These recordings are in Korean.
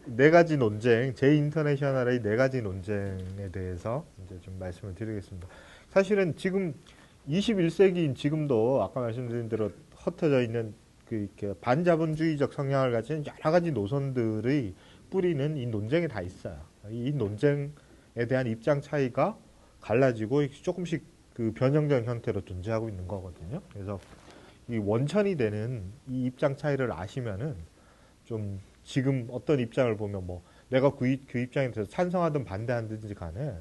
네 가지 논쟁, 제 인터내셔널의 네 가지 논쟁에 대해서 이제 좀 말씀을 드리겠습니다. 사실은 지금 21세기인 지금도 아까 말씀드린 대로 흩어져 있는 그 이렇게 반자본주의적 성향을 가진 여러 가지 노선들의 뿌리는 이 논쟁에 다 있어요. 이 논쟁에 대한 입장 차이가 갈라지고 조금씩 그 변형된 형태로 존재하고 있는 거거든요. 그래서 이 원천이 되는 이 입장 차이를 아시면은 좀 지금 어떤 입장을 보면 뭐 내가 그 입장에 대해서 찬성하든 반대하든지 간에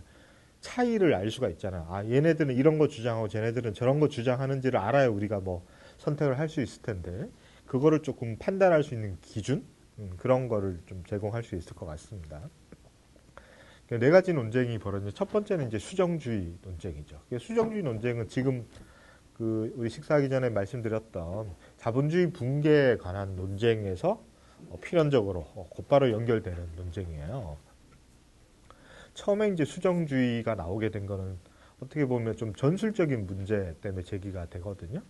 차이를 알 수가 있잖아. 아, 얘네들은 이런 거 주장하고 쟤네들은 저런 거 주장하는지를 알아야 우리가 뭐 선택을 할 수 있을 텐데 그거를 조금 판단할 수 있는 기준 그런 거를 좀 제공할 수 있을 것 같습니다. 네 가지 논쟁이 벌어지는 첫 번째는 이제 수정주의 논쟁이죠. 수정주의 논쟁은 지금 그 우리 식사하기 전에 말씀드렸던 자본주의 붕괴에 관한 논쟁에서 필연적으로 곧바로 연결되는 논쟁이에요. 처음에 이제 수정주의가 나오게 된 거는 어떻게 보면 좀 전술적인 문제 때문에 제기가 되거든요.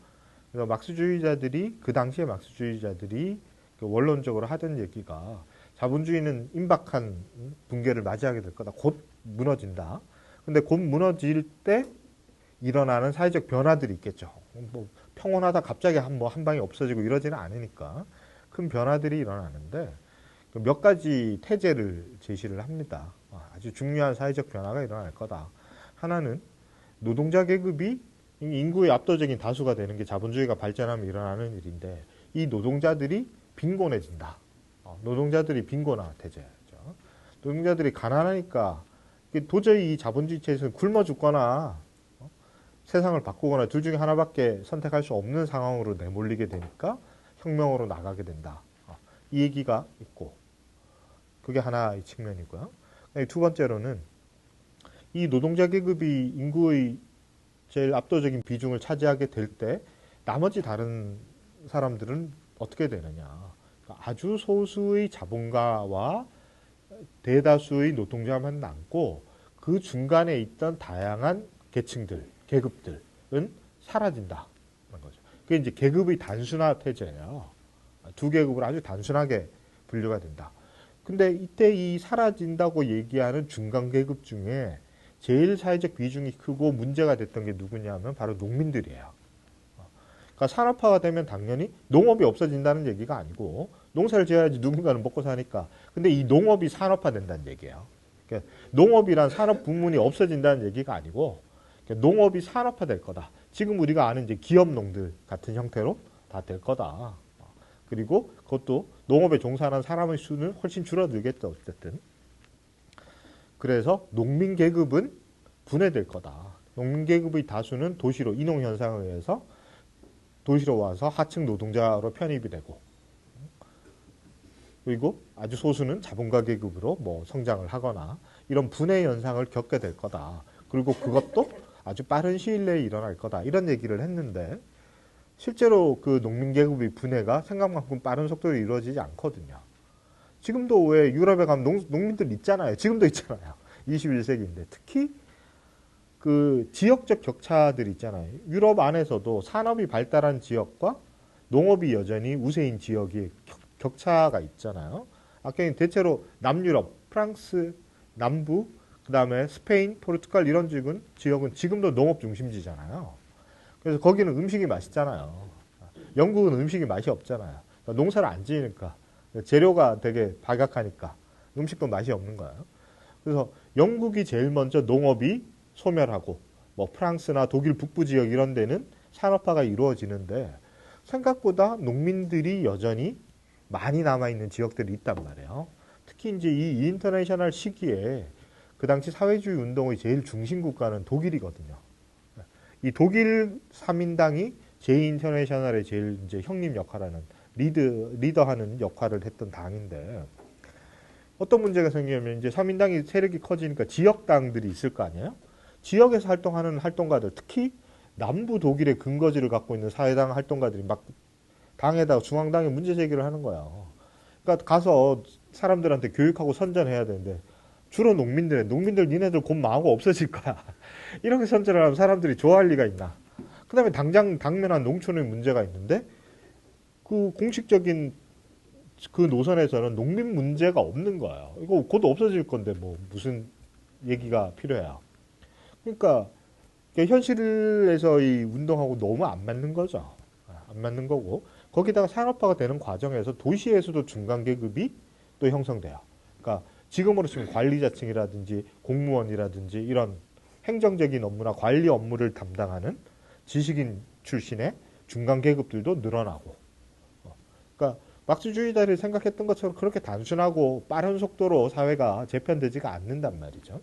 그래서 막스주의자들이 그 당시에 막스주의자들이 원론적으로 하던 얘기가 자본주의는 임박한 붕괴를 맞이하게 될 거다. 곧 무너진다. 근데 곧 무너질 때 일어나는 사회적 변화들이 있겠죠. 뭐 평온하다 갑자기 한 방에 없어지고 이러지는 않으니까 큰 변화들이 일어나는데 몇 가지 태제를 제시를 합니다. 아주 중요한 사회적 변화가 일어날 거다. 하나는 노동자 계급이 인구의 압도적인 다수가 되는 게 자본주의가 발전하면 일어나는 일인데 이 노동자들이 빈곤해진다. 노동자들이 빈곤화 태제죠. 노동자들이 가난하니까 도저히 이 자본주의 체에서는 굶어 죽거나 세상을 바꾸거나 둘 중에 하나밖에 선택할 수 없는 상황으로 내몰리게 되니까 혁명으로 나가게 된다. 이 얘기가 있고 그게 하나의 측면이고요. 두 번째로는 이 노동자 계급이 인구의 제일 압도적인 비중을 차지하게 될 때 나머지 다른 사람들은 어떻게 되느냐. 아주 소수의 자본가와 대다수의 노동자만 남고 그 중간에 있던 다양한 계층들, 계급들은 사라진다. 거죠. 그게 이제 계급의 단순화 태제예요. 두 계급으로 아주 단순하게 분류가 된다. 근데 이때 이 사라진다고 얘기하는 중간 계급 중에 제일 사회적 비중이 크고 문제가 됐던 게 누구냐면 바로 농민들이에요. 그러니까 산업화가 되면 당연히 농업이 없어진다는 얘기가 아니고 농사를 지어야지 누군가는 먹고 사니까. 근데 이 농업이 산업화된다는 얘기예요. 그러니까 농업이란 산업 부문이 없어진다는 얘기가 아니고 그러니까 농업이 산업화될 거다. 지금 우리가 아는 이제 기업농들 같은 형태로 다 될 거다. 그리고 그것도 농업에 종사하는 사람의 수는 훨씬 줄어들겠죠. 어쨌든. 그래서 농민 계급은 분해될 거다. 농민 계급의 다수는 도시로 이농 현상에 의해서 도시로 와서 하층 노동자로 편입이 되고 그리고 아주 소수는 자본가 계급으로 뭐 성장을 하거나 이런 분해 현상을 겪게 될 거다. 그리고 그것도 아주 빠른 시일 내에 일어날 거다. 이런 얘기를 했는데 실제로 그 농민 계급의 분해가 생각만큼 빠른 속도로 이루어지지 않거든요. 지금도 왜 유럽에 가면 농민들 있잖아요. 지금도 있잖아요. 21세기인데 특히 그 지역적 격차들 있잖아요. 유럽 안에서도 산업이 발달한 지역과 농업이 여전히 우세인 지역이 격차가 있잖아요. 아까 대체로 남유럽, 프랑스, 남부, 그 다음에 스페인, 포르투갈 이런 지역은 지금도 농업 중심지잖아요. 그래서 거기는 음식이 맛있잖아요. 영국은 음식이 맛이 없잖아요. 그러니까 농사를 안 지으니까 재료가 되게 박약하니까 음식도 맛이 없는 거예요. 그래서 영국이 제일 먼저 농업이 소멸하고 뭐 프랑스나 독일 북부 지역 이런 데는 산업화가 이루어지는데 생각보다 농민들이 여전히 많이 남아있는 지역들이 있단 말이에요. 특히 이제 이 인터내셔널 시기에 그 당시 사회주의 운동의 제일 중심 국가는 독일이거든요. 이 독일 3인당이 제2인터내셔널의 제일 이제 형님 역할하는 리더하는 역할을 했던 당인데 어떤 문제가 생기냐면 이제 3인당이 세력이 커지니까 지역당들이 있을 거 아니에요? 지역에서 활동하는 활동가들 특히 남부 독일의 근거지를 갖고 있는 사회당 활동가들이 막 당에다가 중앙당에 문제 제기를 하는 거야. 그러니까 가서 사람들한테 교육하고 선전해야 되는데 주로 농민들 니네들 곧 망하고 없어질 거야. 이렇게 선전을 하면 사람들이 좋아할 리가 있나. 그 다음에 당면한 농촌의 문제가 있는데 그 공식적인 그 노선에서는 농민 문제가 없는 거예요. 이거 곧 없어질 건데 뭐 무슨 얘기가 필요해요. 그러니까 현실에서 이 운동하고 너무 안 맞는 거죠. 안 맞는 거고 거기다가 산업화가 되는 과정에서 도시에서도 중간 계급이 또 형성돼요. 그러니까 지금으로 치면 관리자층이라든지 공무원이라든지 이런 행정적인 업무나 관리 업무를 담당하는 지식인 출신의 중간 계급들도 늘어나고. 그러니까 막스주의자들이 생각했던 것처럼 그렇게 단순하고 빠른 속도로 사회가 재편되지가 않는단 말이죠.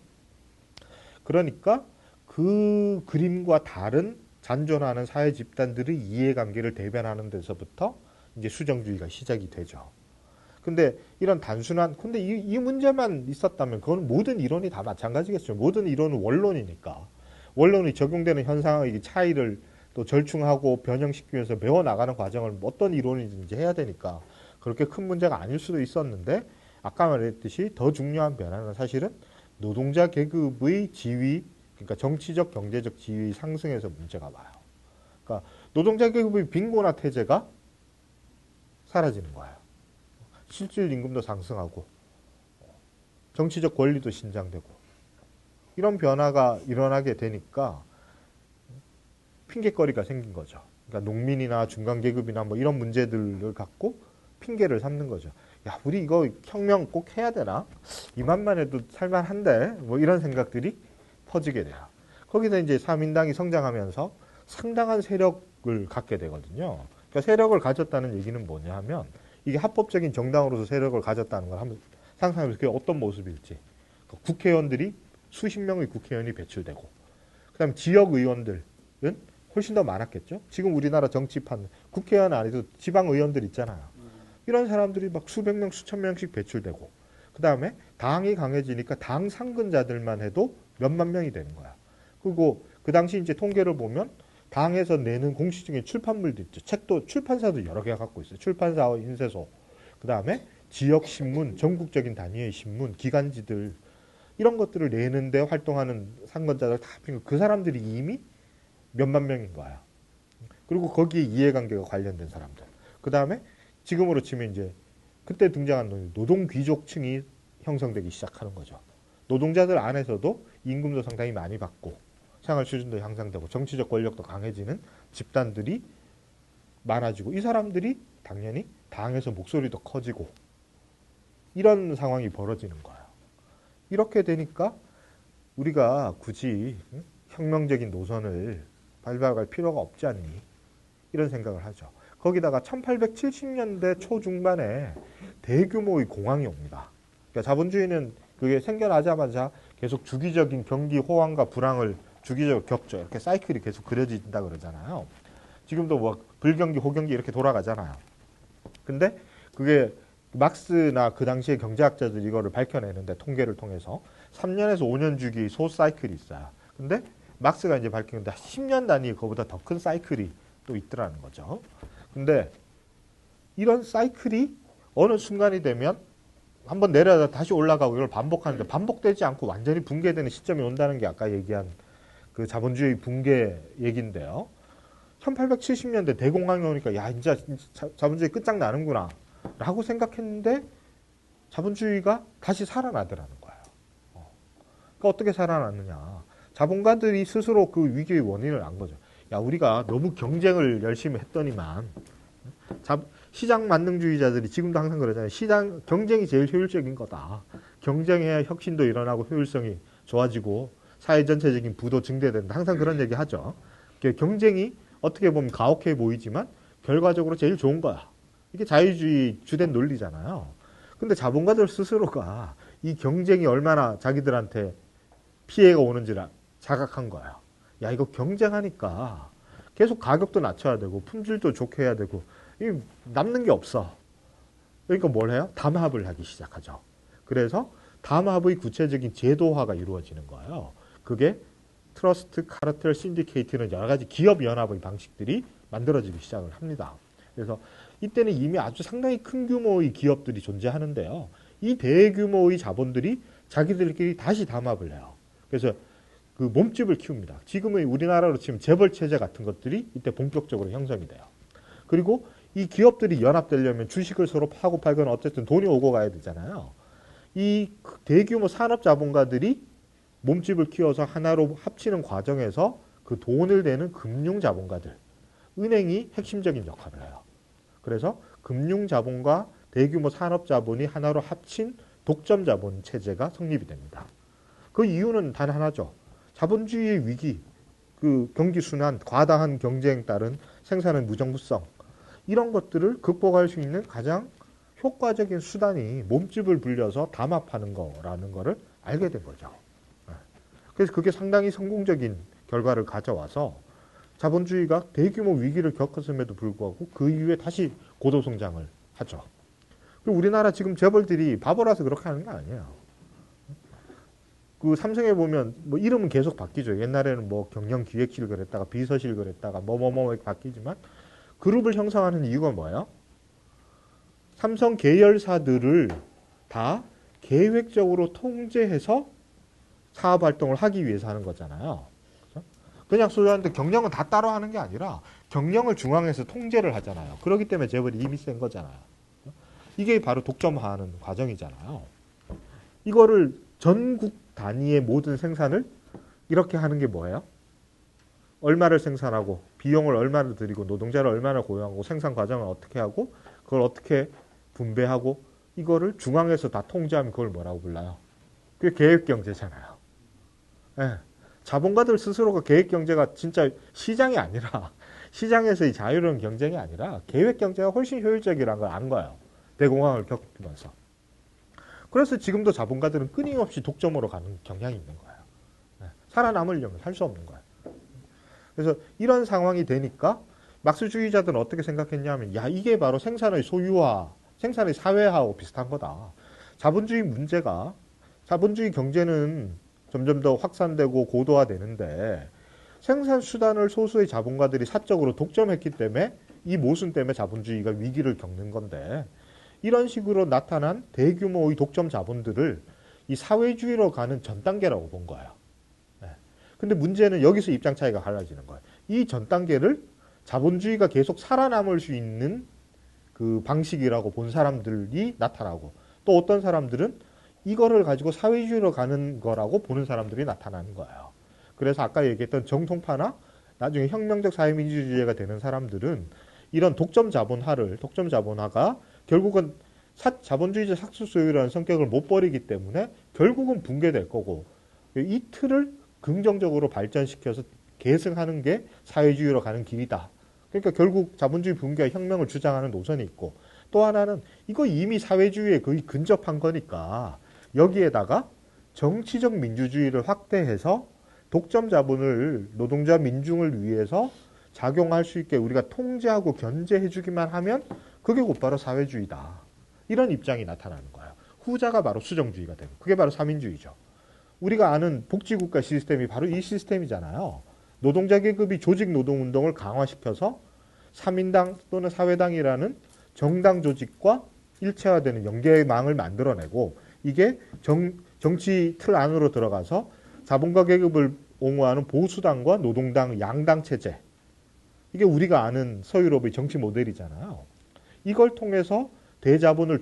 그러니까 그 그림과 다른 잔존하는 사회 집단들의 이해관계를 대변하는 데서부터 이제 수정주의가 시작이 되죠. 근데 이런 단순한, 근데 이 문제만 있었다면 그건 모든 이론이 다 마찬가지겠죠. 모든 이론은 원론이니까. 원론이 적용되는 현상의 차이를 또 절충하고 변형시키기 위해서 배워나가는 과정을 어떤 이론이든지 해야 되니까 그렇게 큰 문제가 아닐 수도 있었는데 아까 말했듯이 더 중요한 변화는 사실은 노동자 계급의 지위, 그러니까 정치적, 경제적 지위 상승에서 문제가 와요. 그러니까 노동자 계급의 빈곤화 태제가 사라지는 거예요. 실질 임금도 상승하고 정치적 권리도 신장되고 이런 변화가 일어나게 되니까 핑계거리가 생긴 거죠. 그러니까 농민이나 중간 계급이나 뭐 이런 문제들을 갖고 핑계를 삼는 거죠. 야, 우리 이거 혁명 꼭 해야 되나? 이만만 해도 살만한데? 뭐 이런 생각들이 퍼지게 돼요. 거기서 이제 사민당이 성장하면서 상당한 세력을 갖게 되거든요. 그러니까 세력을 가졌다는 얘기는 뭐냐 하면 이게 합법적인 정당으로서 세력을 가졌다는 걸 한번 상상해보세요. 그게 어떤 모습일지. 국회의원들이 수십 명의 국회의원이 배출되고 그 다음에 지역의원들은 훨씬 더 많았겠죠. 지금 우리나라 정치판 국회의원 아니도 지방의원들 있잖아요. 이런 사람들이 막 수백 명, 수천 명씩 배출되고 그 다음에 당이 강해지니까 당 상근자들만 해도 몇만 명이 되는 거야. 그리고 그 당시 이제 통계를 보면 당에서 내는 공식적인 출판물도 있죠. 책도 출판사도 여러 개가 갖고 있어요. 출판사와 인쇄소, 그 다음에 지역 신문, 전국적인 단위의 신문, 기관지들 이런 것들을 내는데 활동하는 상권자들 다 합치면 그 사람들이 이미 몇만 명인 거야. 그리고 거기에 이해관계가 관련된 사람들. 그 다음에 지금으로 치면 이제 그때 등장한 노동 귀족층이 형성되기 시작하는 거죠. 노동자들 안에서도 임금도 상당히 많이 받고 생활 수준도 향상되고 정치적 권력도 강해지는 집단들이 많아지고 이 사람들이 당연히 당에서 목소리도 커지고 이런 상황이 벌어지는 거예요. 이렇게 되니까 우리가 굳이 혁명적인 노선을 밟아갈 필요가 없지 않니? 이런 생각을 하죠. 거기다가 1870년대 초중반에 대규모의 공황이 옵니다. 그러니까 자본주의는 그게 생겨나자마자 계속 주기적인 경기 호황과 불황을 주기적으로 겪죠. 이렇게 사이클이 계속 그려진다 그러잖아요. 지금도 뭐 불경기, 호경기 이렇게 돌아가잖아요. 근데 그게 막스나 그 당시의 경제학자들이 이거를 밝혀내는데 통계를 통해서 3년에서 5년 주기의 소사이클이 있어요. 근데 막스가 이제 밝히는데 10년 단위 그거보다 더 큰 사이클이 또 있더라는 거죠. 근데 이런 사이클이 어느 순간이 되면 한번 내려다 다시 올라가고 이걸 반복하는데 반복되지 않고 완전히 붕괴되는 시점이 온다는 게 아까 얘기한 그 자본주의 붕괴 얘기인데요. 1870년대 대공황이 오니까 야 이제 자본주의 끝장나는구나 라고 생각했는데 자본주의가 다시 살아나더라는 거예요. 그러니까 어떻게 살아났느냐. 자본가들이 스스로 그 위기의 원인을 안 거죠. 야 우리가 너무 경쟁을 열심히 했더니만 시장 만능주의자들이 지금도 항상 그러잖아요. 시장 경쟁이 제일 효율적인 거다. 경쟁해야 혁신도 일어나고 효율성이 좋아지고 사회 전체적인 부도 증대된다. 항상 그런 얘기 하죠. 경쟁이 어떻게 보면 가혹해 보이지만 결과적으로 제일 좋은 거야. 이게 자유주의 주된 논리잖아요. 근데 자본가들 스스로가 이 경쟁이 얼마나 자기들한테 피해가 오는지를 자각한 거야. 야 이거 경쟁하니까 계속 가격도 낮춰야 되고 품질도 좋게 해야 되고 남는 게 없어. 그러니까 뭘 해요? 담합을 하기 시작하죠. 그래서 담합의 구체적인 제도화가 이루어지는 거예요. 그게 트러스트, 카르텔, 신디케이트는 여러 가지 기업 연합의 방식들이 만들어지기 시작을 합니다. 그래서 이때는 이미 아주 상당히 큰 규모의 기업들이 존재하는데요. 이 대규모의 자본들이 자기들끼리 다시 담합을 해요. 그래서 그 몸집을 키웁니다. 지금의 우리나라로 치면 재벌 체제 같은 것들이 이때 본격적으로 형성이 돼요. 그리고 이 기업들이 연합되려면 주식을 서로 파고 팔거나 어쨌든 돈이 오고 가야 되잖아요. 이 대규모 산업 자본가들이 몸집을 키워서 하나로 합치는 과정에서 그 돈을 내는 금융 자본가들, 은행이 핵심적인 역할을 해요. 그래서 금융 자본과 대규모 산업 자본이 하나로 합친 독점 자본 체제가 성립이 됩니다. 그 이유는 단 하나죠. 자본주의의 위기, 그 경기 순환, 과다한 경쟁에 따른 생산의 무정부성, 이런 것들을 극복할 수 있는 가장 효과적인 수단이 몸집을 불려서 담합하는 거라는 거를 알게 된 거죠. 그래서 그게 상당히 성공적인 결과를 가져와서 자본주의가 대규모 위기를 겪었음에도 불구하고 그 이후에 다시 고도 성장을 하죠. 그리고 우리나라 지금 재벌들이 바보라서 그렇게 하는 게 아니에요. 그 삼성에 보면 뭐 이름은 계속 바뀌죠. 옛날에는 뭐 경영기획실 그랬다가 비서실 그랬다가 뭐뭐뭐 바뀌지만 그룹을 형성하는 이유가 뭐예요? 삼성 계열사들을 다 계획적으로 통제해서 사업 활동을 하기 위해서 하는 거잖아요. 그렇죠? 그냥 소유한테 경영은 다 따로 하는 게 아니라 경영을 중앙에서 통제를 하잖아요. 그렇기 때문에 재벌이 힘이 센 거잖아요. 이게 바로 독점화하는 과정이잖아요. 이거를 전국 단위의 모든 생산을 이렇게 하는 게 뭐예요? 얼마를 생산하고 비용을 얼마나 들이고 노동자를 얼마나 고용하고 생산 과정을 어떻게 하고 그걸 어떻게 분배하고 이거를 중앙에서 다 통제하면 그걸 뭐라고 불러요? 그게 계획경제잖아요. 네. 자본가들 스스로가 계획경제가 진짜 시장이 아니라 시장에서의 자유로운 경쟁이 아니라 계획경제가 훨씬 효율적이라는 걸 안 거예요. 대공황을 겪으면서. 그래서 지금도 자본가들은 끊임없이 독점으로 가는 경향이 있는 거예요. 네. 살아남으려면 할 수 없는 거예요. 그래서 이런 상황이 되니까 막스주의자들은 어떻게 생각했냐면 야 이게 바로 생산의 소유화, 생산의 사회화하고 비슷한 거다. 자본주의 문제가 자본주의 경제는 점점 더 확산되고 고도화되는데 생산 수단을 소수의 자본가들이 사적으로 독점했기 때문에 이 모순 때문에 자본주의가 위기를 겪는 건데 이런 식으로 나타난 대규모의 독점 자본들을 이 사회주의로 가는 전 단계라고 본 거예요. 네. 근데 문제는 여기서 입장 차이가 갈라지는 거예요. 이 전 단계를 자본주의가 계속 살아남을 수 있는 그 방식이라고 본 사람들이 나타나고 또 어떤 사람들은 이거를 가지고 사회주의로 가는 거라고 보는 사람들이 나타나는 거예요. 그래서 아까 얘기했던 정통파나 나중에 혁명적 사회민주주의가 되는 사람들은 이런 독점 자본화가 결국은 자본주의자 삭수소유라는 성격을 못 버리기 때문에 결국은 붕괴될 거고 이 틀을 긍정적으로 발전시켜서 계승하는 게 사회주의로 가는 길이다. 그러니까 결국 자본주의 붕괴와 혁명을 주장하는 노선이 있고 또 하나는 이거 이미 사회주의에 거의 근접한 거니까 여기에다가 정치적 민주주의를 확대해서 독점 자본을 노동자 민중을 위해서 작용할 수 있게 우리가 통제하고 견제해 주기만 하면 그게 곧바로 사회주의다. 이런 입장이 나타나는 거예요. 후자가 바로 수정주의가 되고 그게 바로 사민주의죠. 우리가 아는 복지국가 시스템이 바로 이 시스템이잖아요. 노동자 계급이 조직 노동운동을 강화시켜서 사민당 또는 사회당이라는 정당 조직과 일체화되는 연계망을 만들어내고 이게 정치 틀 안으로 들어가서 자본가 계급을 옹호하는 보수당과 노동당 양당 체제 이게 우리가 아는 서유럽의 정치 모델이잖아요. 이걸 통해서 대자본을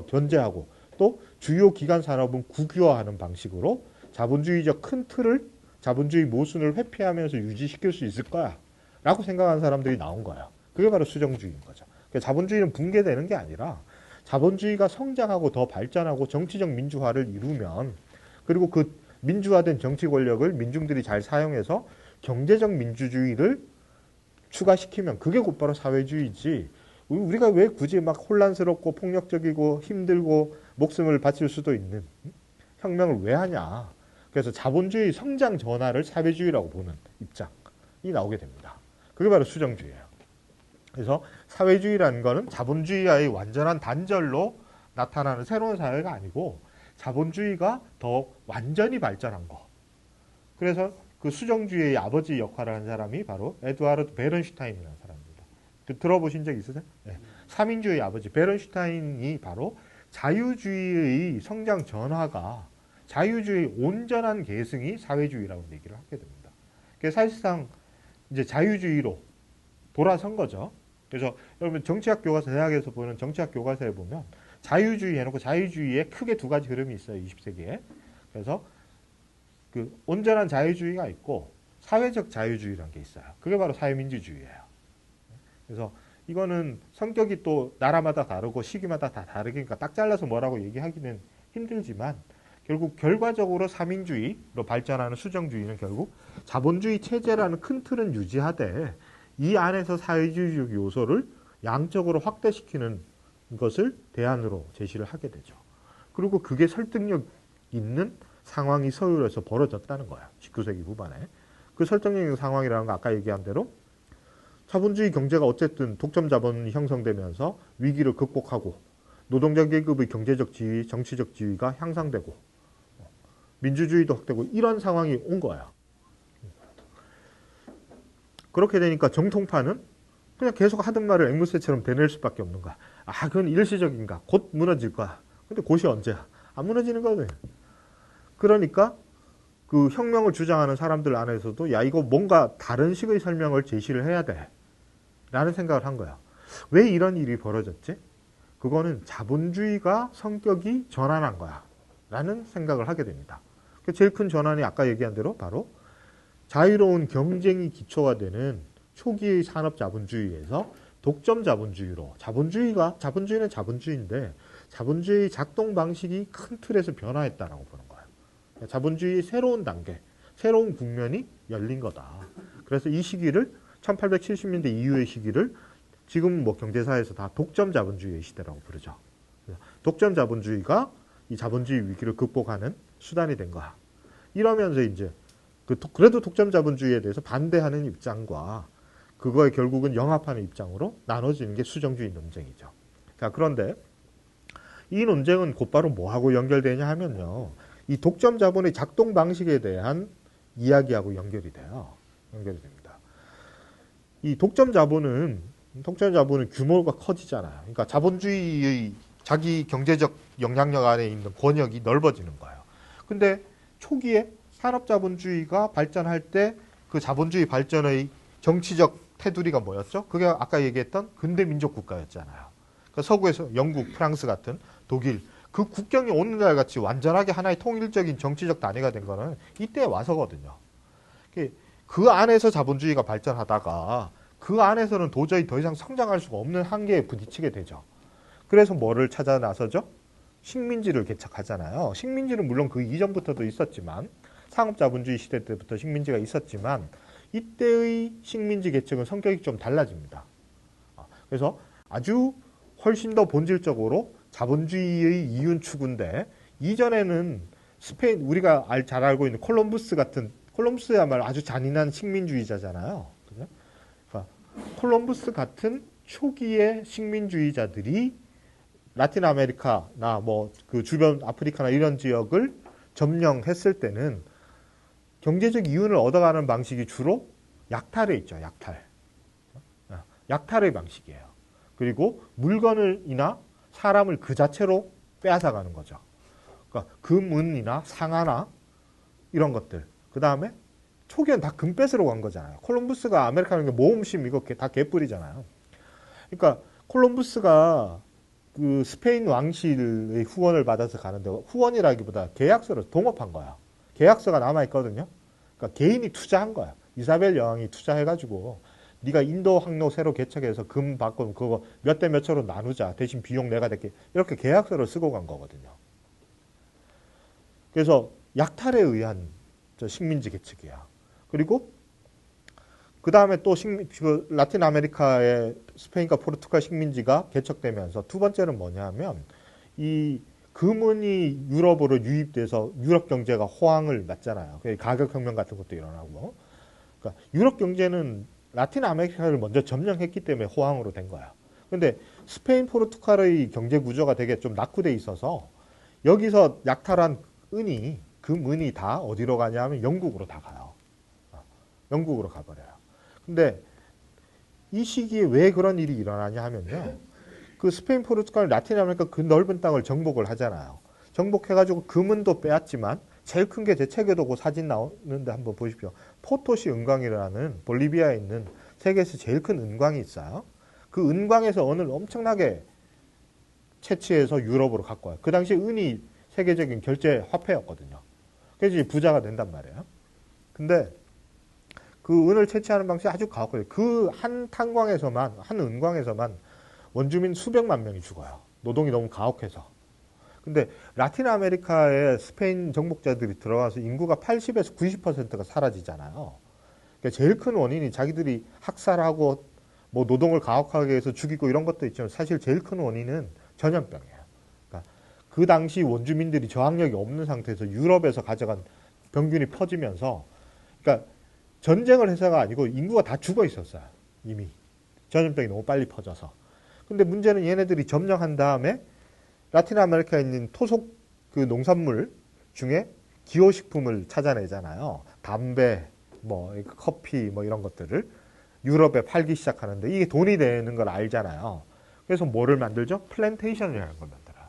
견제하고 또 주요 기관 산업은 국유화하는 방식으로 자본주의적 큰 틀을 자본주의 모순을 회피하면서 유지시킬 수 있을 거야 라고 생각하는 사람들이 나온 거예요. 그게 바로 수정주의인 거죠. 그러니까 자본주의는 붕괴되는 게 아니라 자본주의가 성장하고 더 발전하고 정치적 민주화를 이루면 그리고 그 민주화된 정치 권력을 민중들이 잘 사용해서 경제적 민주주의를 추가시키면 그게 곧바로 사회주의지. 우리가 왜 굳이 막 혼란스럽고 폭력적이고 힘들고 목숨을 바칠 수도 있는 혁명을 왜 하냐. 그래서 자본주의 성장 전환을 사회주의라고 보는 입장이 나오게 됩니다. 그게 바로 수정주의예요. 그래서 사회주의라는 거는 자본주의와의 완전한 단절로 나타나는 새로운 사회가 아니고 자본주의가 더 완전히 발전한 거. 그래서 그 수정주의의 아버지 역할을 한 사람이 바로 에드와르드 베른슈타인이라는 사람입니다. 들어보신 적 있으세요? 네. 사민주의 아버지 베른슈타인이 바로 자유주의의 성장 전화가 자유주의의 온전한 계승이 사회주의라고 얘기를 하게 됩니다. 그래서 사실상 이제 자유주의로 돌아선 거죠. 그래서 여러분 정치학 교과서 대학에서 보는 정치학 교과서에 보면 자유주의 해놓고 자유주의에 크게 두 가지 흐름이 있어요. 20세기에. 그래서 그 온전한 자유주의가 있고 사회적 자유주의라는 게 있어요. 그게 바로 사회민주주의예요. 그래서 이거는 성격이 또 나라마다 다르고 시기마다 다 다르니까 딱 잘라서 뭐라고 얘기하기는 힘들지만 결국 결과적으로 사민주의로 발전하는 수정주의는 결국 자본주의 체제라는 큰 틀은 유지하되 이 안에서 사회주의적 요소를 양적으로 확대시키는 것을 대안으로 제시를 하게 되죠. 그리고 그게 설득력 있는 상황이 서울에서 벌어졌다는 거야. 19세기 후반에. 그 설득력 있는 상황이라는 거 아까 얘기한 대로 자본주의 경제가 어쨌든 독점 자본이 형성되면서 위기를 극복하고 노동자 계급의 경제적 지위, 정치적 지위가 향상되고 민주주의도 확대되고 이런 상황이 온 거야. 그렇게 되니까 정통파는 그냥 계속 하던 말을 앵무새처럼 되낼 수밖에 없는 거야. 아, 그건 일시적인가? 곧 무너질 거야. 근데 곧이 언제야? 안 무너지는 거거든. 그러니까 그 혁명을 주장하는 사람들 안에서도 야, 이거 뭔가 다른 식의 설명을 제시를 해야 돼. 라는 생각을 한 거야. 왜 이런 일이 벌어졌지? 그거는 자본주의가 성격이 전환한 거야. 라는 생각을 하게 됩니다. 제일 큰 전환이 아까 얘기한 대로 바로 자유로운 경쟁이 기초가 되는 초기의 산업 자본주의에서 독점 자본주의로 자본주의는 자본주의인데 자본주의 작동 방식이 큰 틀에서 변화했다라고 보는 거예요. 자본주의의 새로운 단계, 새로운 국면이 열린 거다. 그래서 이 시기를 1870년대 이후의 시기를 지금 뭐 경제사에서 다 독점 자본주의의 시대라고 부르죠. 독점 자본주의가 이 자본주의 위기를 극복하는 수단이 된 거야. 이러면서 이제 그래도 독점 자본주의에 대해서 반대하는 입장과 그거에 결국은 영합하는 입장으로 나눠지는 게 수정주의 논쟁이죠. 자, 그런데 이 논쟁은 곧바로 뭐하고 연결되냐 하면요. 이 독점 자본의 작동 방식에 대한 이야기하고 연결이 돼요. 연결이 됩니다. 이 독점 자본은 규모가 커지잖아요. 그러니까 자본주의의 자기 경제적 영향력 안에 있는 권역이 넓어지는 거예요. 근데 초기에 산업자본주의가 발전할 때 그 자본주의 발전의 정치적 테두리가 뭐였죠? 그게 아까 얘기했던 근대민족 국가였잖아요. 그러니까 서구에서 영국, 프랑스 같은 독일, 그 국경이 오늘날 같이 완전하게 하나의 통일적인 정치적 단위가 된 거는 이때 와서거든요. 그 안에서 자본주의가 발전하다가 그 안에서는 도저히 더 이상 성장할 수가 없는 한계에 부딪히게 되죠. 그래서 뭐를 찾아 나서죠? 식민지를 개척하잖아요. 식민지는 물론 그 이전부터도 있었지만 상업자본주의 시대 때부터 식민지가 있었지만 이때의 식민지 개척은 성격이 좀 달라집니다. 그래서 아주 훨씬 더 본질적으로 자본주의의 이윤 추구인데 이전에는 스페인 우리가 잘 알고 있는 콜럼부스야말로 아주 잔인한 식민주의자잖아요. 그러니까 콜럼부스 같은 초기의 식민주의자들이 라틴 아메리카나 뭐 그 주변 아프리카나 이런 지역을 점령했을 때는 경제적 이윤을 얻어가는 방식이 주로 약탈에 있죠. 약탈의 방식이에요. 그리고 물건이나 사람을 그 자체로 빼앗아가는 거죠. 그러니까 금은이나 상아나 이런 것들. 그 다음에 초기엔 다 금 뺏으러 간 거잖아요. 콜럼부스가 아메리카는 모험심 이거 다 개뿔이잖아요. 그러니까 콜럼부스가 그 스페인 왕실의 후원을 받아서 가는데 후원이라기보다 계약서를 동업한 거야. 계약서가 남아있거든요. 그러니까 개인이 투자한 거야. 이사벨 여왕이 투자해가지고 네가 인도 항로 새로 개척해서 금 받고 그거 몇 대 몇초로 나누자. 대신 비용 내가 낼게. 이렇게 계약서를 쓰고 간 거거든요. 그래서 약탈에 의한 식민지 개척이야. 그리고 그 다음에 또 라틴 아메리카의 스페인과 포르투갈 식민지가 개척되면서 두 번째는 뭐냐면 이 금은이 유럽으로 유입돼서 유럽 경제가 호황을 맞잖아요. 가격혁명 같은 것도 일어나고. 그러니까 유럽 경제는 라틴 아메리카를 먼저 점령했기 때문에 호황으로 된 거야. 근데 스페인, 포르투갈의 경제 구조가 되게 좀 낙후돼 있어서 여기서 약탈한 금은이 다 어디로 가냐면 영국으로 다 가요. 영국으로 가버려요. 근데 이 시기에 왜 그런 일이 일어나냐 하면요. 그 스페인, 포르투갈, 라틴 아메리카 그 넓은 땅을 정복을 하잖아요. 정복해가지고 금은도 빼앗지만 제일 큰 게 제 책에도 그 사진 나오는데 한번 보십시오. 포토시 은광이라는 볼리비아에 있는 세계에서 제일 큰 은광이 있어요. 그 은광에서 은을 엄청나게 채취해서 유럽으로 갖고 와요. 그 당시에 은이 세계적인 결제 화폐였거든요. 그래서 이제 부자가 된단 말이에요. 근데 그 은을 채취하는 방식이 아주 가혹해요. 그 한 탄광에서만, 한 은광에서만 원주민 수백만 명이 죽어요. 노동이 너무 가혹해서. 근데 라틴 아메리카에 스페인 정복자들이 들어와서 인구가 80에서 90%가 사라지잖아요. 그러니까 제일 큰 원인이 자기들이 학살하고 뭐 노동을 가혹하게 해서 죽이고 이런 것도 있지만 사실 제일 큰 원인은 전염병이에요. 그러니까 그 당시 원주민들이 저항력이 없는 상태에서 유럽에서 가져간 병균이 퍼지면서 그러니까 전쟁을 해서가 아니고 인구가 다 죽어 있었어요. 이미. 전염병이 너무 빨리 퍼져서. 근데 문제는 얘네들이 점령한 다음에 라틴 아메리카에 있는 토속 그 농산물 중에 기호식품을 찾아내잖아요. 담배, 뭐 커피 뭐 이런 것들을 유럽에 팔기 시작하는데 이게 돈이 되는 걸 알잖아요. 그래서 뭐를 만들죠? 플랜테이션이라는 걸 만들어요.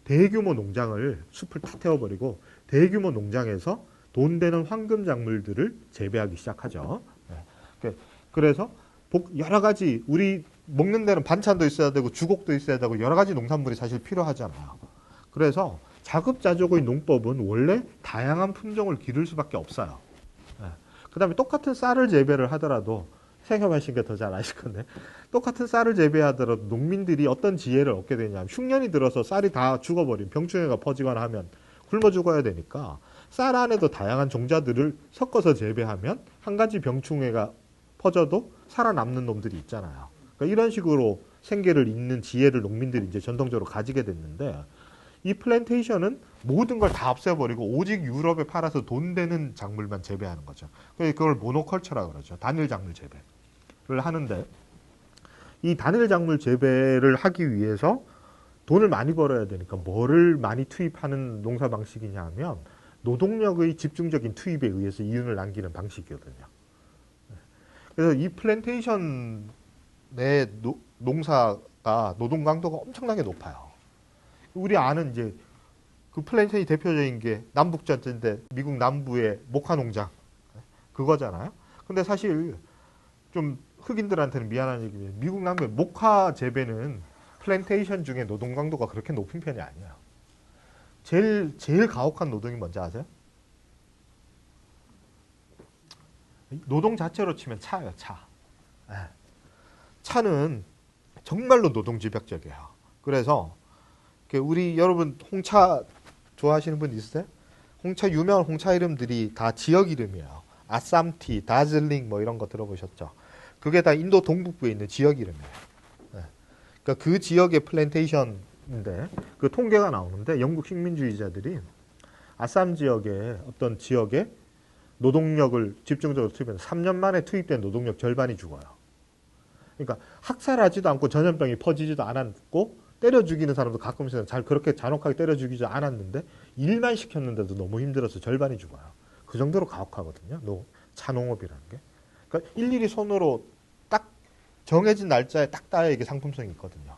대규모 농장을 숲을 다 태워버리고 대규모 농장에서 돈 되는 황금 작물들을 재배하기 시작하죠. 그래서 여러 가지 우리 먹는 데는 반찬도 있어야 되고 주곡도 있어야 되고 여러 가지 농산물이 사실 필요하잖아요. 그래서 자급자족의 농법은 원래 다양한 품종을 기를 수밖에 없어요. 그 다음에 똑같은 쌀을 재배를 하더라도 생각하신 게 더 잘 아실 건데 똑같은 쌀을 재배하더라도 농민들이 어떤 지혜를 얻게 되냐면 흉년이 들어서 쌀이 다 죽어버린 병충해가 퍼지거나 하면 굶어 죽어야 되니까 쌀 안에도 다양한 종자들을 섞어서 재배하면 한 가지 병충해가 퍼져도 살아남는 놈들이 있잖아요. 그러니까 이런 식으로 생계를 잇는 지혜를 농민들이 이제 전통적으로 가지게 됐는데 이 플랜테이션은 모든 걸 다 없애버리고 오직 유럽에 팔아서 돈 되는 작물만 재배하는 거죠. 그걸 모노컬처라고 그러죠. 단일 작물 재배를 하는데 이 단일 작물 재배를 하기 위해서 돈을 많이 벌어야 되니까 뭐를 많이 투입하는 농사 방식이냐 하면 노동력의 집중적인 투입에 의해서 이윤을 남기는 방식이거든요. 그래서 이 플랜테이션 내 농사가 노동 강도가 엄청나게 높아요. 우리 아는 이제 그 플랜테이션이 대표적인 게 남북전쟁인데 미국 남부의 목화 농장 그거잖아요. 근데 사실 좀 흑인들한테는 미안한 얘기지만 미국 남부의 목화 재배는 플랜테이션 중에 노동 강도가 그렇게 높은 편이 아니에요. 제일 가혹한 노동이 뭔지 아세요? 노동 자체로 치면 차예요, 차. 차는 정말로 노동 집약적이에요. 그래서 우리 여러분 홍차 좋아하시는 분 있으세요? 홍차 유명한 홍차 이름들이 다 지역 이름이에요. 아쌈티, 다즐링 뭐 이런 거 들어보셨죠? 그게 다 인도 동북부에 있는 지역 이름이에요. 그러니까 그 지역의 플랜테이션인데 그 통계가 나오는데 영국 식민주의자들이 아쌈 지역의 어떤 지역에 노동력을 집중적으로 투입해서 3년 만에 투입된 노동력 절반이 죽어요. 그러니까 학살하지도 않고 전염병이 퍼지지도 않았고 때려 죽이는 사람도 가끔 있어요. 잘 그렇게 잔혹하게 때려 죽이지 않았는데 일만 시켰는데도 너무 힘들어서 절반이 죽어요. 그 정도로 가혹하거든요. 차농업이라는 게. 그러니까 일일이 손으로 딱 정해진 날짜에 딱 따야 이게 상품성이 있거든요.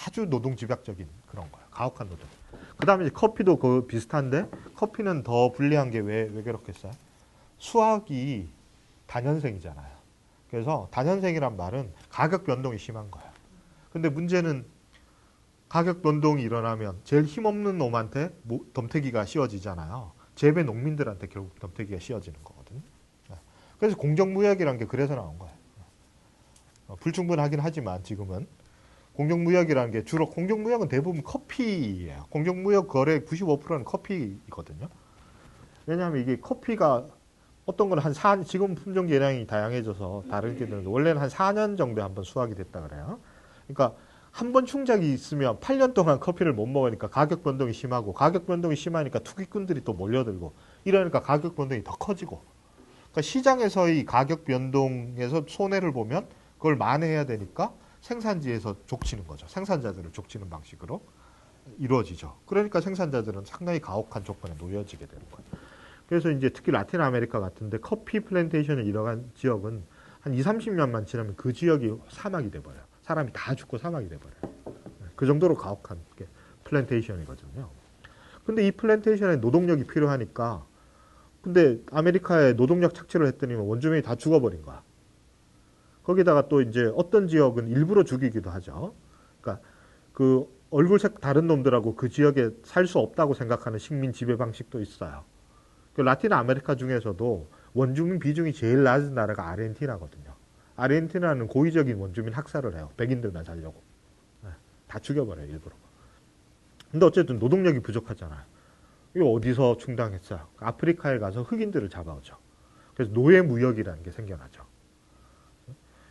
아주 노동 집약적인 그런 거예요. 가혹한 노동. 그 다음에 커피도 그 비슷한데 커피는 더 불리한 게 왜 그렇겠어요? 수확이 단연생이잖아요. 그래서 단연생이란 말은 가격 변동이 심한 거예요. 근데 문제는 가격 변동이 일어나면 제일 힘없는 놈한테 덤태기가 씌워지잖아요. 재배 농민들한테 결국 덤태기가 씌워지는 거거든요. 그래서 공정무역이라는 게 그래서 나온 거예요. 불충분하긴 하지만 지금은 공정무역이라는 게 주로 공정무역은 대부분 커피예요. 공정무역 거래 95%는 커피거든요. 왜냐하면 이게 커피가 어떤 건 지금 품종 개량이 다양해져서 다르게 되는데 원래는 한 4년 정도에 한번 수확이 됐다 그래요. 그러니까 한 번 충작이 있으면 8년 동안 커피를 못 먹으니까 가격 변동이 심하고 가격 변동이 심하니까 투기꾼들이 또 몰려들고 이러니까 가격 변동이 더 커지고 그러니까 시장에서의 가격 변동에서 손해를 보면 그걸 만회해야 되니까 생산지에서 족치는 거죠. 생산자들을 족치는 방식으로 이루어지죠. 그러니까 생산자들은 상당히 가혹한 조건에 놓여지게 되는 거예요. 그래서 이제 특히 라틴 아메리카 같은데 커피 플랜테이션을 이뤄간 지역은 한 20, 30년만 지나면 그 지역이 사막이 돼버려요. 사람이 다 죽고 사막이 돼버려요. 그 정도로 가혹한 게 플랜테이션이거든요. 근데 이 플랜테이션에 노동력이 필요하니까 근데 아메리카에 노동력 착취를 했더니 원주민이 다 죽어버린 거야. 거기다가 또 이제 어떤 지역은 일부러 죽이기도 하죠. 그러니까 그 얼굴색 다른 놈들하고 그 지역에 살 수 없다고 생각하는 식민 지배 방식도 있어요. 그 라틴 아메리카 중에서도 원주민 비중이 제일 낮은 나라가 아르헨티나거든요. 아르헨티나는 고의적인 원주민 학살을 해요. 백인들만 살려고. 네, 다 죽여버려요, 일부러. 근데 어쨌든 노동력이 부족하잖아요. 이거 어디서 충당했어요? 아프리카에 가서 흑인들을 잡아오죠. 그래서 노예무역이라는 게 생겨나죠.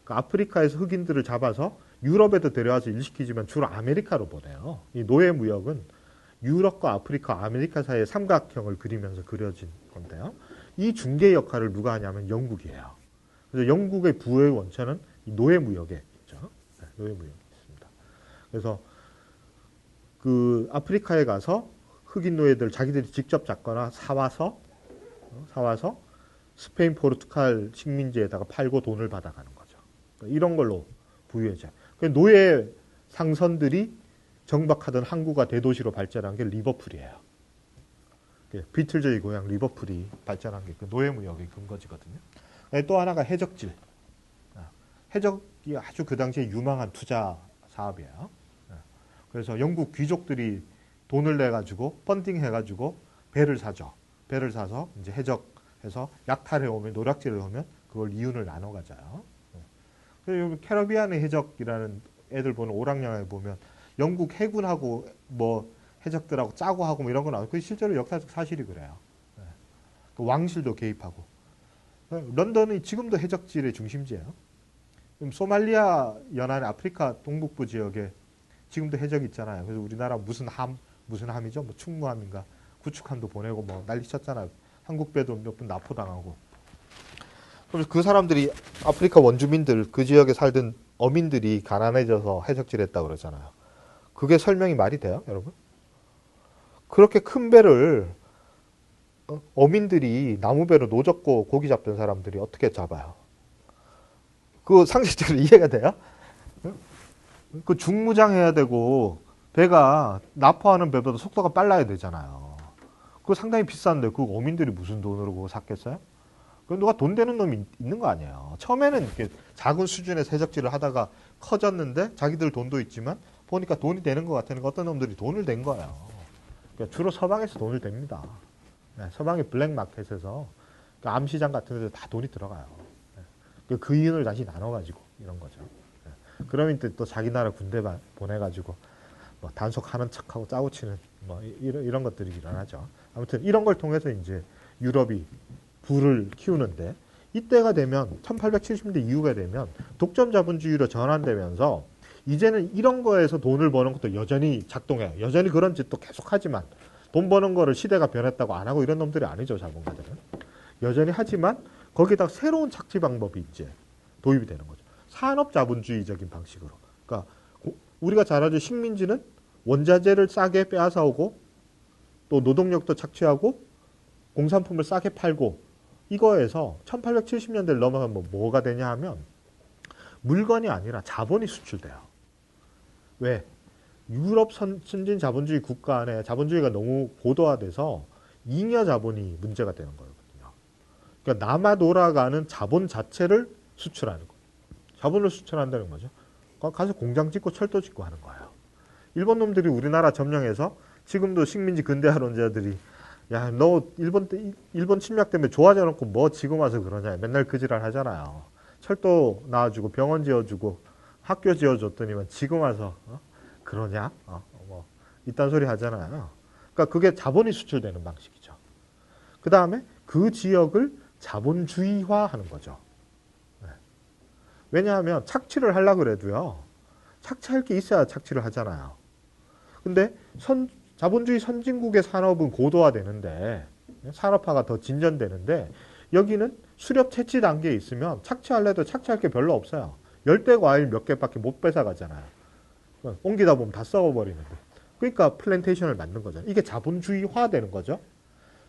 그러니까 아프리카에서 흑인들을 잡아서 유럽에도 데려와서 일시키지만 주로 아메리카로 보내요. 이 노예무역은 유럽과 아프리카, 아메리카 사이의 삼각형을 그리면서 그려진 건데요. 이 중개 역할을 누가 하냐면 영국이에요. 그래서 영국의 부의 원천은 이 노예무역에 있죠. 네, 노예무역이 있습니다. 그래서 그 아프리카에 가서 흑인 노예들 자기들이 직접 잡거나 사와서 스페인, 포르투갈 식민지에다가 팔고 돈을 받아가는 거죠. 그러니까 이런 걸로 부유해져요. 노예 상선들이 정박하던 항구가 대도시로 발전한 게 리버풀이에요. 비틀즈의 고향 리버풀이 발전한 게 그 노예무역의 근거지거든요. 또 하나가 해적질. 해적이 아주 그 당시에 유망한 투자 사업이에요. 그래서 영국 귀족들이 돈을 내가지고 펀딩 해가지고 배를 사죠. 배를 사서 이제 해적해서 약탈해 오면 노략질을 오면 그걸 이윤을 나눠 가져요. 그리고 캐러비안의 해적이라는 애들 보는 오락영화에 보면 영국 해군하고 뭐 해적들하고 짜고 하고 뭐 이런 건 아니고 그게 실제로 역사적 사실이 그래요. 그 왕실도 개입하고. 런던이 지금도 해적질의 중심지예요. 소말리아 연안의 아프리카 동북부 지역에 지금도 해적이 있잖아요. 그래서 우리나라 무슨 함이죠? 뭐 충무함인가 구축함도 보내고 뭐 난리 쳤잖아요. 한국 배도 몇 번 납포당하고. 그래서 그 사람들이 아프리카 원주민들 그 지역에 살던 어민들이 가난해져서 해적질했다고 그러잖아요. 그게 설명이 말이 돼요, 여러분? 그렇게 큰 배를 어민들이 나무배로 노젓고 고기 잡던 사람들이 어떻게 잡아요? 그거 상식적으로 이해가 돼요? 그 중무장해야 되고 배가 납포하는 배보다 속도가 빨라야 되잖아요. 그거 상당히 비싼데 그 어민들이 무슨 돈으로 그거 샀겠어요? 그 누가 돈 되는 놈이 있는 거 아니에요. 처음에는 이렇게 작은 수준의 해적질을 하다가 커졌는데 자기들 돈도 있지만 보니까 돈이 되는 것 같으니까 어떤 놈들이 돈을 댄 거예요. 그러니까 주로 서방에서 돈을 댑니다. 네, 서방의 블랙마켓에서 그러니까 암시장 같은 데서 다 돈이 들어가요. 네, 그 이윤을 다시 나눠가지고 이런 거죠. 네, 그러면 또 자기 나라 군대 보내가지고 뭐 단속하는 척하고 짜고 치는 뭐 이런 것들이 일어나죠. 아무튼 이런 걸 통해서 이제 유럽이 부를 키우는데 이때가 되면 1870년대 이후가 되면 독점 자본주의로 전환되면서 이제는 이런 거에서 돈을 버는 것도 여전히 작동해요. 여전히 그런 짓도 계속하지만 돈 버는 거를 시대가 변했다고 안 하고 이런 놈들이 아니죠, 자본가들은. 여전히 하지만 거기다가 새로운 착취 방법이 이제 도입이 되는 거죠. 산업 자본주의적인 방식으로. 그러니까 우리가 잘 알죠. 식민지는 원자재를 싸게 빼앗아 오고 또 노동력도 착취하고 공산품을 싸게 팔고 이거에서 1870년대를 넘어가면 뭐가 되냐 하면 물건이 아니라 자본이 수출돼요. 왜? 유럽 선진 자본주의 국가 안에 자본주의가 너무 고도화돼서 잉여 자본이 문제가 되는 거거든요. 그러니까 남아 돌아가는 자본 자체를 수출하는 거예요. 자본을 수출한다는 거죠. 가서 공장 짓고 철도 짓고 하는 거예요. 일본 놈들이 우리나라 점령해서 지금도 식민지 근대화론자들이 야, 너 일본 침략 때문에 좋아져 놓고 뭐 지금 와서 그러냐. 맨날 그 지랄 하잖아요. 철도 놔주고 병원 지어주고 학교 지어줬더니만 지금 와서 그러냐? 뭐 이딴 소리 하잖아요. 그러니까 그게 자본이 수출되는 방식이죠. 그 다음에 그 지역을 자본주의화하는 거죠. 네. 왜냐하면 착취를 하려고 그래도요. 착취할 게 있어야 착취를 하잖아요. 근데 자본주의 선진국의 산업은 고도화되는데 산업화가 더 진전되는데 여기는 수렵 채취 단계에 있으면 착취할래도 착취할 게 별로 없어요. 열대 과일 몇 개밖에 못 뺏어가잖아요. 옮기다 보면 다 썩어버리는데. 그러니까 플랜테이션을 만든 거잖아요. 이게 자본주의화 되는 거죠.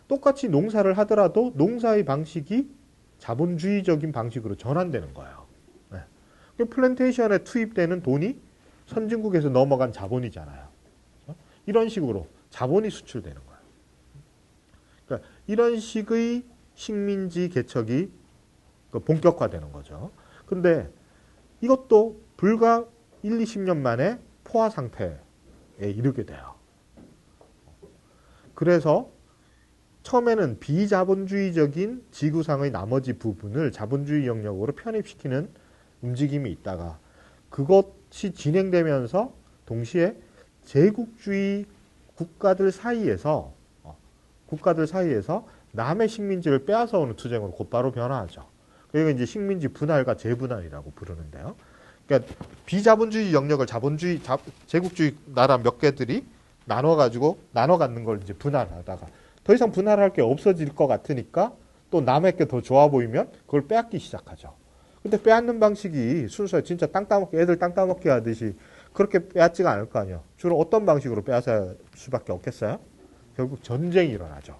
똑같이 농사를 하더라도 농사의 방식이 자본주의적인 방식으로 전환되는 거예요. 네. 플랜테이션에 투입되는 돈이 선진국에서 넘어간 자본이잖아요. 이런 식으로 자본이 수출되는 거예요. 그러니까 이런 식의 식민지 개척이 본격화되는 거죠. 근데 이것도 불과 1, 20년 만에 포화 상태에 이르게 돼요. 그래서 처음에는 비자본주의적인 지구상의 나머지 부분을 자본주의 영역으로 편입시키는 움직임이 있다가 그것이 진행되면서 동시에 제국주의 국가들 사이에서 남의 식민지를 빼앗아오는 투쟁으로 곧바로 변화하죠. 그리고 이제 식민지 분할과 재분할이라고 부르는데요. 그러니까 비자본주의 영역을 제국주의 나라 몇 개들이 나눠 갖는 걸 이제 분할하다가 더 이상 분할할 게 없어질 것 같으니까 또 남의 게 더 좋아 보이면 그걸 빼앗기 시작하죠. 근데 빼앗는 방식이 순수하게 진짜 애들 땅 따먹기 하듯이 그렇게 빼앗지가 않을 거 아니에요. 주로 어떤 방식으로 빼앗을 수밖에 없겠어요? 결국 전쟁이 일어나죠.